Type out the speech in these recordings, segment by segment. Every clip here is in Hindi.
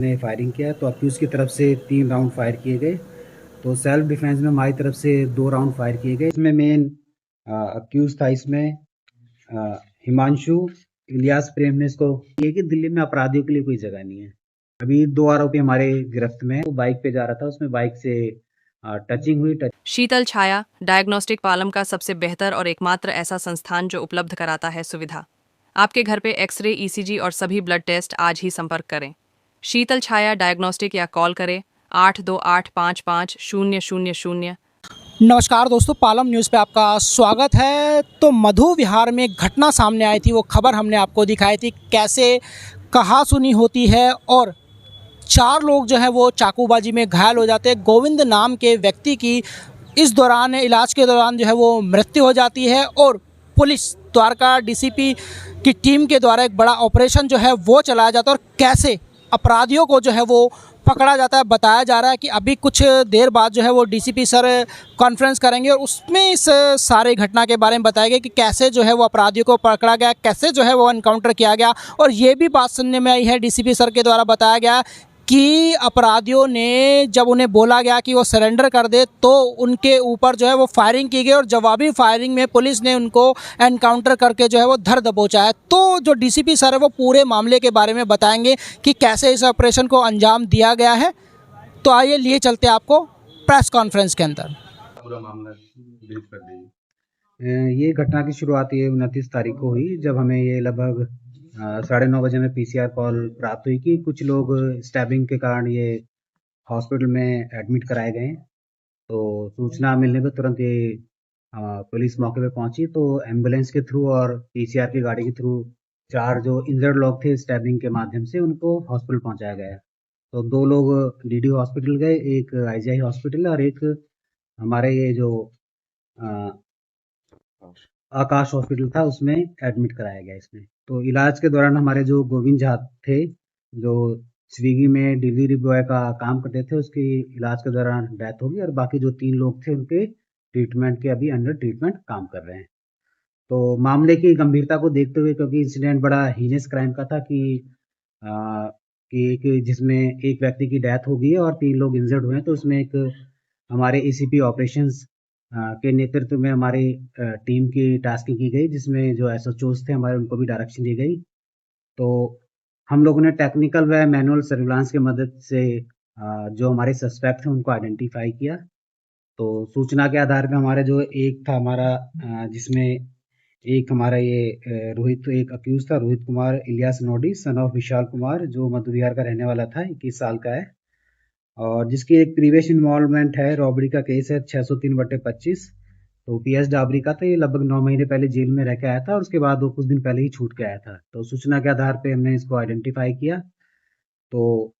ने फायरिंग किया तो अक्यूज़ की तरफ से 3 राउंड फायर किए गए। तो सेल्फ डिफेंस में हमारी तरफ से 2 राउंड फायर किए गए। इसमें मेन अक्यूज़ था इसमें हिमांशु इलियास प्रेम ने इसको ये कि दिल्ली में अपराधियों के लिए कोई जगह नहीं है। अभी 2 आरोपी हमारे गिरफ्त में हैं। वो बाइक पे जा रहा था, उसमें बाइक से टचिंग हुई। शीतल छाया डायग्नोस्टिक पालम का सबसे बेहतर और एकमात्र ऐसा संस्थान जो उपलब्ध कराता है सुविधा। आपके घर पे एक्सरे, ईसीजी और सभी ब्लड टेस्ट आज ही संपर्क करें। शीतल छाया डायग्नोस्टिक या कॉल करें 82855000। नमस्कार दोस्तों, पालम न्यूज़ पे आपका स्वागत है। तो मधु विहार में एक घटना सामने आई थी, वो खबर हमने आपको दिखाई थी कैसे कहासुनी होती है और 4 लोग जो है वो चाकूबाजी में घायल हो जाते हैं। गोविंद नाम के व्यक्ति की इस दौरान इलाज के दौरान जो है वो मृत्यु हो जाती है और पुलिस द्वारका डीसीपी की टीम के द्वारा एक बड़ा ऑपरेशन जो है वो चलाया जाता है और कैसे अपराधियों को जो है वो पकड़ा जाता है। बताया जा रहा है कि अभी कुछ देर बाद जो है वो डीसीपी सर कॉन्फ्रेंस करेंगे और उसमें इस सारे घटना के बारे में बताया गया कि कैसे जो है वो अपराधियों को पकड़ा गया, कैसे जो है वो एनकाउंटर किया गया। और ये भी बात सुनने में आई है डीसीपी सर के द्वारा बताया गया कि अपराधियों ने जब उन्हें बोला गया कि वो सरेंडर कर दे तो उनके ऊपर जो है वो फायरिंग की गई और जवाबी फायरिंग में पुलिस ने उनको एनकाउंटर करके जो है वो धर दबोचा है। तो जो डीसीपी सर है वो पूरे मामले के बारे में बताएंगे कि कैसे इस ऑपरेशन को अंजाम दिया गया है। तो आइए लिए चलते हैं आपको प्रेस कॉन्फ्रेंस के अंदर। पूरा मामला ब्रीफ कर देंगे। ये घटना की शुरुआत ये 29 तारीख को हुई, जब हमें ये लगभग 9:30 बजे में पीसीआर कॉल प्राप्त हुई कि कुछ लोग स्टैबिंग के कारण ये हॉस्पिटल में एडमिट कराए गए हैं। तो सूचना मिलने पर तुरंत ये पुलिस मौके पे पहुंची। तो एम्बुलेंस के थ्रू और पीसीआर की गाड़ी के थ्रू 4 जो इंजर्ड लोग थे स्टैबिंग के माध्यम से उनको हॉस्पिटल पहुंचाया गया। तो 2 लोग डीडी हॉस्पिटल गए, एक आईजीआई हॉस्पिटल और एक हमारे ये जो अ, आकाश हॉस्पिटल था उसमें एडमिट कराया गया इसमें। तो इलाज के दौरान हमारे जो गोविंद झा थे, जो स्विगी में डिलीवरी बॉय का काम करते थे, उसकी इलाज के दौरान डेथ हो गई और बाकी जो 3 लोग थे उनके ट्रीटमेंट के अभी अंडर ट्रीटमेंट काम कर रहे हैं। तो मामले की गंभीरता को देखते हुए, क्योंकि इंसिडेंट बड़ा हीनियस क्राइम का था अ, कि एक जिसमें एक व्यक्ति की डेथ हो गई है और 3 लोग इंजर्ड हुए हैं, तो उसमें एक हमारे एसीपी ऑपरेशंस के नेतृत्व में हमारी टीम की टास्किंग की गई, जिसमें जो एसएचओज थे हमारे उनको भी डायरेक्शन दी गई। तो हम लोगों ने टेक्निकल व मैनुअल सर्विलांस की मदद से जो हमारे सस्पेक्ट थे उनको आइडेंटिफाई किया। तो सूचना के आधार पे हमारे जो एक था हमारा जिसमें एक हमारा ये रोहित, एक अक्यूज था रोहित कुमार इलियास नोडी सन ऑफ विशाल कुमार, जो मध्य बिहार का रहने वाला था, 21 साल का है और जिसकी एक प्रीवियस इन्वॉल्वमेंट है, रॉबरी का केस है 603/25। तो पीएस डाबरी का था, ये लगभग 9 महीने पहले जेल में रह के आया था और उसके बाद वो कुछ दिन पहले ही छूट के आया था। तो सूचना के आधार पे हमने इसको आइडेंटिफाई किया। तो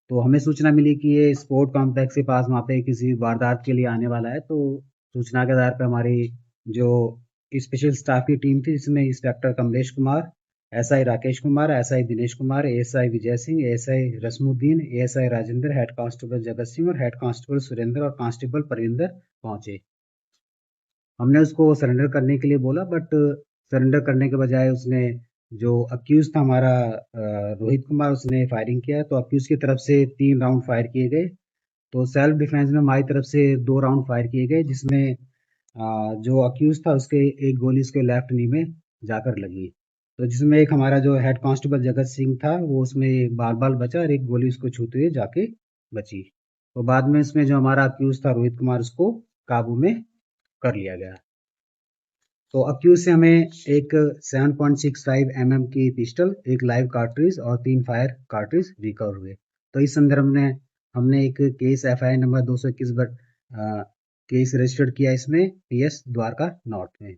तो हमें सूचना मिली कि ये स्पोर्ट कॉम्प्लेक्स के पास वहाँ पे किसी वारदात के लिए आने वाला है। तो सूचना के आधार पे हमारी जो स्पेशल स्टाफ की टीम थी, जिसमें inspector Kamlesh Kumar, SI Rakesh Kumar, SI Dinesh Kumar, ASI Vijay Singh, ASI Rasmuddin, ASI Rajendra, head constable Jagat Singh और हेड कांस्टेबल सुरेंद्र और कांस्टेबल परविंदर पहुंचे। हमने उसको सरेंडर करने के लिए बोला, बट सरेंडर करने के बजाय उसने, जो अक्यूज था हमारा रोहित कुमार, उसने फायरिंग किया। तो अक्यूज की तरफ से 3 राउंड फायर किए गए। तो सेल्फ डिफेंस में हमारी तरफ से 2 राउंड फायर किए गए, जिसमें जो अक्यूज था उसके एक गोली उसके लेफ्ट नी में जाकर लगी। तो जिसमें एक हमारा जो हेड कांस्टेबल जगत सिंह था वो उसमें बाल बाल बचा और एक गोली उसको छूते हुए जाके बची। तो बाद में इसमें जो हमारा अक्यूज था रोहित कुमार, उसको काबू में कर लिया गया। तो अक्यूज से हमें एक 7.65 mm की पिस्टल, एक लाइव कार्ट्रिज और 3 फायर कार्ट्रिज रिकवर हुए। तो इस संदर्भ में हमने एक case FIR number 221 case registered किया इसमें पीएस द्वारका नॉर्थ में।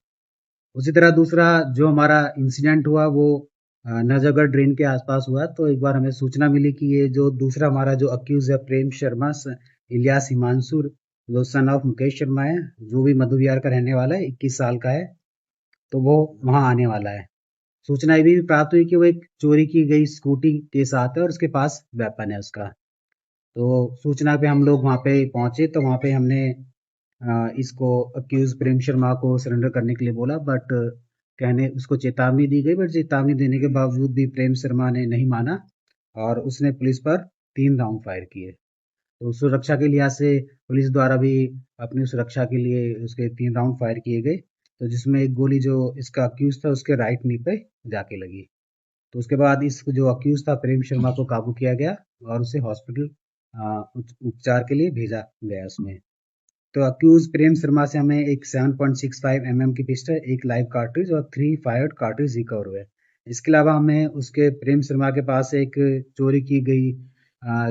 उसी तरह दूसरा जो हमारा इंसिडेंट हुआ वो नजरगढ़ ड्रेन के आसपास हुआ। तो एक बार हमें सूचना मिली कि ये जो दूसरा हमारा जो अक्यूज है प्रेम शर्मा इलियास हिमांशु, जो सन ऑफ मुकेश शर्मा है, जो भी मधु विहार का रहने वाला है, 21 साल का है, तो वो वहां आने वाला है। सूचना ये भी प्राप्त हुई कि वो एक चोरी की गई स्कूटी के साथ है और उसके पास वेपन है उसका। तो सूचना पे हम लोग वहां पे पहुंचे। तो वहां पे हमने इसको अक्यूज प्रेम शर्मा को सरेंडर करने के लिए बोला, बट कहने उसको चेतावनी दी गई, बट चेतावनी देने के बावजूद भी प्रेम शर्मा ने नहीं माना और उसने पुलिस पर 3 राउंड फायर किए। तो सुरक्षा के लिहाज से पुलिस द्वारा भी अपनी सुरक्षा के लिए उसके 3 राउंड फायर किए गए, तो जिसमें एक गोली जो इसका अक्यूज था उसके राइट नी पे जाके लगी। तो उसके बाद इस जो अक्यूज था प्रेम शर्मा को काबू किया गया और उसे हॉस्पिटल उपचार के लिए भेजा गया उसमें। तो अक्यूज प्रेम शर्मा से हमें एक 7.65 mm की पिस्टल, एक लाइव कार्ट्रिज और 3 फायर्ड कार्ट्रिज रिकवर हुए। इसके अलावा हमें उसके प्रेम शर्मा के पास एक चोरी की गई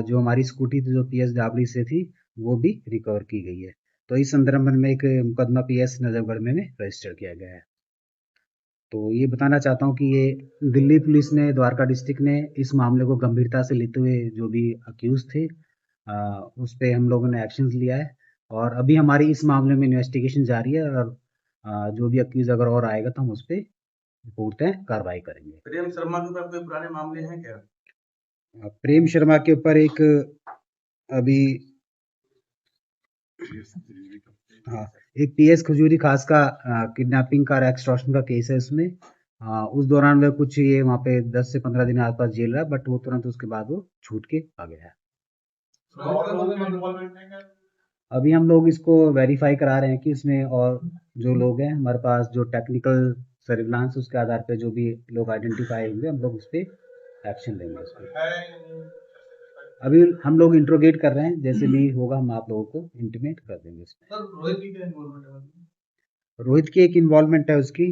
जो हमारी स्कूटी थी जो PSW से थी वो भी रिकवर की गई है। तो इस संदर्भ में एक मुकदमा PS नजफगढ़ में रजिस्टर किया गया है। तो ये बताना चाहता हूँ कि ये दिल्ली पुलिस ने, द्वारका डिस्ट्रिक्ट ने इस मामले को गंभीरता से लेते हुए जो भी अक्यूज थे उस पे हम लोगों ने एक्शन लिया है और अभी हमारी इस मामले में इन्वेस्टिगेशन जारी है और जो भी अक्यूज अगर और आएगा तो हम उस पर पूर्णतः कार्रवाई करेंगे। प्रेम शर्मा के ऊपर कोई पुराने मामले हैं क्या? प्रेम शर्मा के ऊपर एक अभी हाँ एक PS खजूरी खास का किडनैपिंग का एक्सटॉर्शन का केस है उसमें। उस दौरान वह कुछ ये वहाँ पे 10 से 15 दिन आसपास जेल रहा, बट वो तुरंत उसके बाद वो छूट के आ गया है। अभी हम लोग इसको वेरीफाई करा रहे हैं कि इसमें और जो लोग हैं हमारे पास जो टेक्निकल सर्विलांस उसके आधार पे जो भी लोग आइडेंटिफाई होंगे हम लोग उस पर एक्शन लेंगे उस पर। अभी हम लोग इंट्रोगेट कर रहे हैं, जैसे भी होगा हम आप लोगों को इंटीमेट कर देंगे इसमें। रोहित की एक इन्वॉल्वमेंट है उसकी।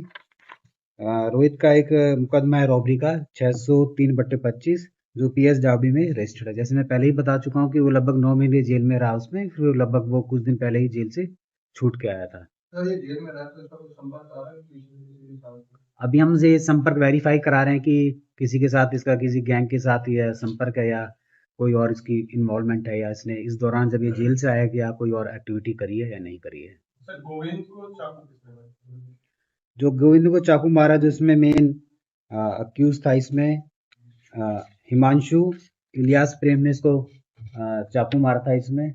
रोहित का एक मुकदमा है रॉबरी का 603/25 जो PSW में रजिस्टर्ड है। जैसे मैं पहले ही बता चुका हूँ कि वो लगभग 9 महीने जेल में रहा उसमें, फिर लगभग वो कुछ दिन पहले ही जेल से छूट के आया था। ये जेल में रहते इसका कोई संपर्क आ रहा है किसी के साथ? अभी हम ये संपर्क वेरीफाई करा रहे हैं कि किसी के साथ इसका किसी गैंग के साथ ही संपर्क है या कोई और इसकी इन्वॉल्वमेंट है या इसने इस दौरान जब ये जेल से आया कि कोई और एक्टिविटी करी है या नहीं करी है। सर गोविंद को चाकू किसने मारा? जो गोविंद को चाकू मारा जो इसमें मेन अक्यूज था इसमें हिमांशु इलियास प्रेम ने इसको चाकू मारा था। इसमें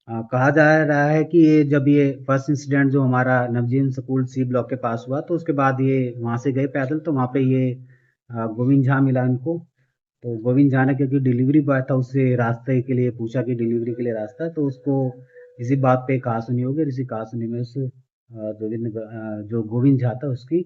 कहा जा रहा है कि ये जब ये फर्स्ट इंसिडेंट जो हमारा नवजीवन स्कूल C ब्लॉक के पास हुआ तो उसके बाद ये वहाँ से गए पैदल, तो वहाँ पे ये गोविंद झा मिला इनको। तो गोविंद झा ने क्योंकि डिलीवरी बॉय था उससे रास्ते के लिए पूछा कि डिलीवरी के लिए रास्ता है, तो उसको इसी बात पे कहा सुनी होगी। इसी कहा सुनी में उस जो गोविंद झा था उसकी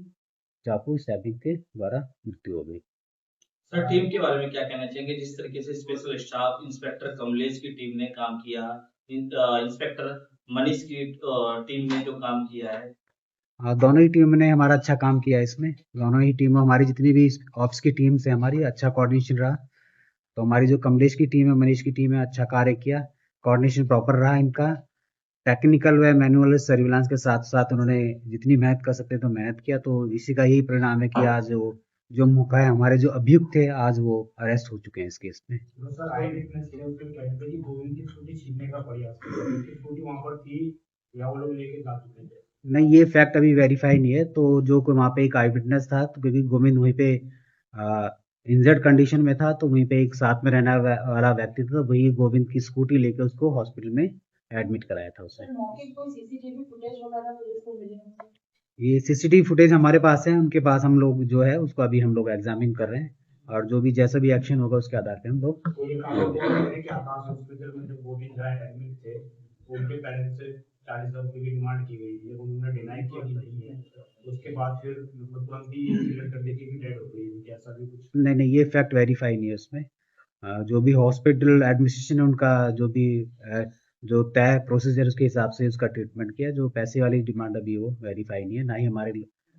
चाकू स्टैबिंग के द्वारा मृत्यु हो गई। सर टीम के बारे में क्या कहना चाहेंगे? जिस तरीके से स्पेशल स्टाफ इंस्पेक्टर कमलेश की टीम ने काम किया, इंस्पेक्टर मनीष की टीम ने जो काम किया है, दोनों ही टीम ने हमारा अच्छा काम किया इसमें। दोनों ही टीम हमारी जितनी भी ऑप्स की टीम से हमारी अच्छा कोऑर्डिनेशन रहा। तो हमारी जो कमलेश की टीम है, मनीष की टीम है, अच्छा कार्य किया, कोऑर्डिनेशन प्रॉपर रहा इनका। टेक्निकल व मैनुअल सर्विलांस के साथ साथ उन्होंने जितनी मेहनत कर सकते तो मेहनत किया। तो इसी का यही परिणाम है कि आज वो जो मौका है हमारे जो अभियुक्त थे आज वो अरेस्ट हो चुके हैं इस केस में। नहीं, ये फैक्ट अभी वेरीफाई नहीं है। तो जो कोई वहाँ पे एक आई विटनेस था, तो क्योंकि गोविंद वहीं पे इंजर्ड कंडीशन में था, तो वहीं पे एक साथ में रहने वाला व्यक्ति था, तो वही गोविंद की स्कूटी लेके उसको हॉस्पिटल में एडमिट कराया था उसे। ये CCTV फुटेज हमारे पास है, उनके पास हम लोग जो है उसको अभी हम लोग एग्जामिन कर रहे हैं और जो भी जैसा भी एक्शन होगा उसके आधार पे हम लोग डिमांड की गई थी, उन्होंने डिनाई किया कि नहीं है, उसके बाद फिर तुरंत ही क्लियर कर दी कि डेड हो गई, ऐसा भी कुछ नहीं, ये फैक्ट वेरीफाई नहीं है उसमें। जो भी हॉस्पिटल एडमिनिस्ट्रेशन है उनका जो भी जो तय प्रोसीजर उसके हिसाब से उसका ट्रीटमेंट किया। जो पैसे वाली डिमांड अभी वो वेरीफाई नहीं है, ना ही हमारे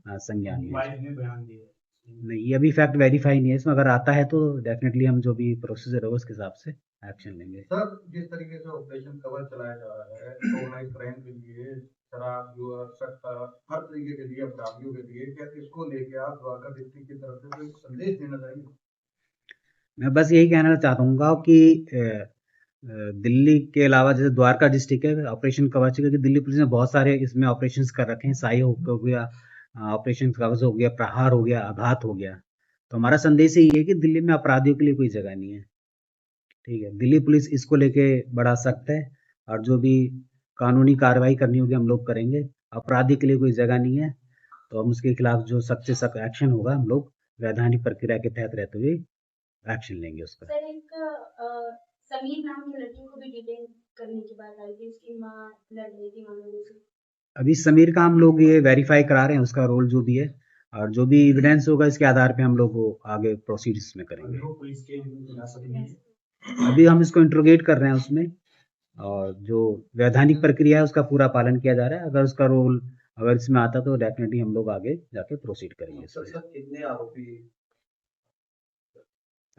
संज्ञान में है। बयान दिए। नहीं, ये अभी फैक्ट वेरीफाई नहीं है इसमें। अगर आता है तो डेफिनेटली हम जो भी प्रोसीजर होगा उसके हिसाब से एक्शन लेंगे। सर जिस तरीके से ऑपरेशन कवर चलाया जा रहा है ऑर्गेनाइज क्राइम के लिए, शराब जुआ सट्टा हर तरीके के लिए अपराधियों के लिए, क्या इसको लेके आप द्वारका डिस्ट्रिक्ट की तरफ से कोई संदेश देना चाहेंगे? मैं बस यही कहना चाहूँगा कि दिल्ली के अलावा जैसे द्वारका डिस्ट्रिक्ट है ऑपरेशन कवच, क्योंकि दिल्ली पुलिस ने बहुत सारे इसमें ऑपरेशंस कर रखे हैं। साई हो गया, ऑपरेशन कवच हो गया, प्रहार हो गया, आघात हो गया। तो हमारा संदेश यही है कि दिल्ली में अपराधियों के लिए कोई जगह नहीं है। ठीक है, दिल्ली पुलिस इसको लेके बड़ा सख्त है और जो भी कानूनी कार्रवाई करनी होगी हम लोग करेंगे। अपराधी के लिए कोई जगह नहीं है, तो हम उसके खिलाफ जो सख्त से सख्त एक्शन होगा हम लोग वैधानिक प्रक्रिया के तहत रहते हुए एक्शन लेंगे उसका। सर एक समीर नाम की लड़की को भी डिटेन करने की बात आई थी, इसकी माँ लड़ रही थी मामले से। अभी समीर का हम लोग ये वेरीफाई करा रहे हैं, उसका रोल जो भी है, और जो भी एविडेंस होगा इसके आधार पे हम लोग वो आगे प्रोसीड इसमें करेंगे। जो पुलिस के हिरासत में है। अभी हम इसको इंट्रोगेट कर रहे हैं उसमें, और जो वैधानिक प्रक्रिया है उसका पूरा पालन किया जा रहा है। अगर उसका रोल अगर इसमें आता तो डेफिनेटली हम लोग आगे जाके प्रोसीड करेंगे इसमें। कितने आरोपी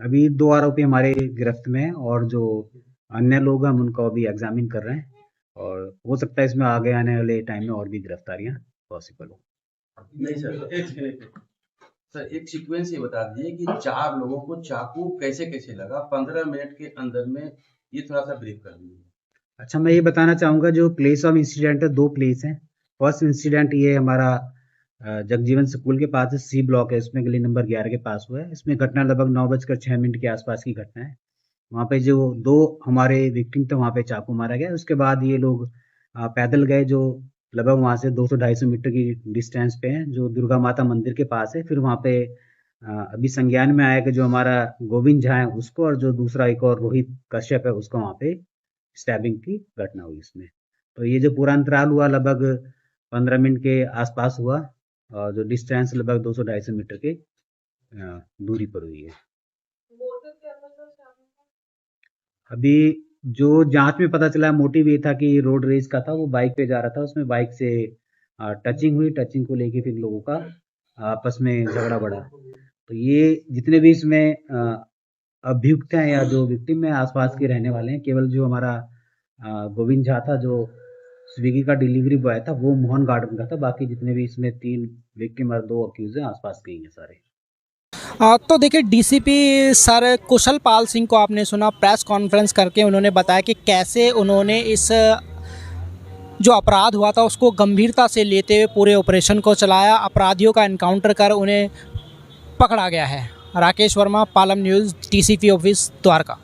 अभी 2 आरोपी हमारे गिरफ्त में हैं, और जो अन्य लोग हैं हम उनको अभी एग्जामिन कर रहे हैं, और हो सकता है इसमें आगे आने वाले टाइम में और भी गिरफ्तारियां पॉसिबल हो। नहीं सर, एक सेकंड सर, एक सीक्वेंस ये बता दीजिए कि 4 लोगों को चाकू कैसे कैसे लगा 15 मिनट के अंदर में, ये थोड़ा सा ब्रीफ कर दीजिए। अच्छा, मैं ये बताना चाहूँगा, जो प्लेस ऑफ इंसिडेंट है 2 प्लेस हैं। फर्स्ट इंसिडेंट ये हमारा जगजीवन स्कूल के पास है, सी ब्लॉक है, इसमें गली नंबर 11 के पास हुआ है। इसमें घटना लगभग 9:06 के आसपास की घटना है। वहाँ पे जो 2 हमारे विक्टिम थे वहाँ पे चाकू मारा गया। उसके बाद ये लोग पैदल गए, जो लगभग वहाँ से 200-250 मीटर की डिस्टेंस पे है, जो दुर्गा माता मंदिर के पास है। फिर वहाँ पे अभी संज्ञान में आया कि जो हमारा गोविंद झा है उसको, और जो दूसरा एक और रोहित कश्यप है उसको वहाँ पे स्टैबिंग की घटना हुई इसमें। तो ये जो पूरा अंतराल हुआ लगभग 15 मिनट के आसपास हुआ, और जो डिस्टेंस लगभग 200-250 मीटर के दूरी पर हुई है। अभी जो जांच में पता चला, मोटिव ये था कि रोड रेज का था, वो बाइक पे जा रहा था, उसमें बाइक से टचिंग हुई। टचिंग को लेके फिर लोगों का आपस में झगड़ा बढ़ा। तो ये जितने भी इसमें अभियुक्त हैं या जो विक्टिम है आसपास के रहने वाले हैं। केवल जो हमारा गोविंद झा था, जो स्विगी का डिलीवरी बॉय था, वो मोहन गार्डन का था। बाकी जितने भी इसमें 3 विक्टिम और 2 अक्यूज हैं आसपास के ही हैं सारे। तो देखिए, डीसीपी सर कुशल पाल सिंह को आपने सुना, प्रेस कॉन्फ्रेंस करके उन्होंने बताया कि कैसे उन्होंने इस जो अपराध हुआ था उसको गंभीरता से लेते हुए पूरे ऑपरेशन को चलाया, अपराधियों का एनकाउंटर कर उन्हें पकड़ा गया है। Rakesh Verma, Palam news, TCP office, Dwarka.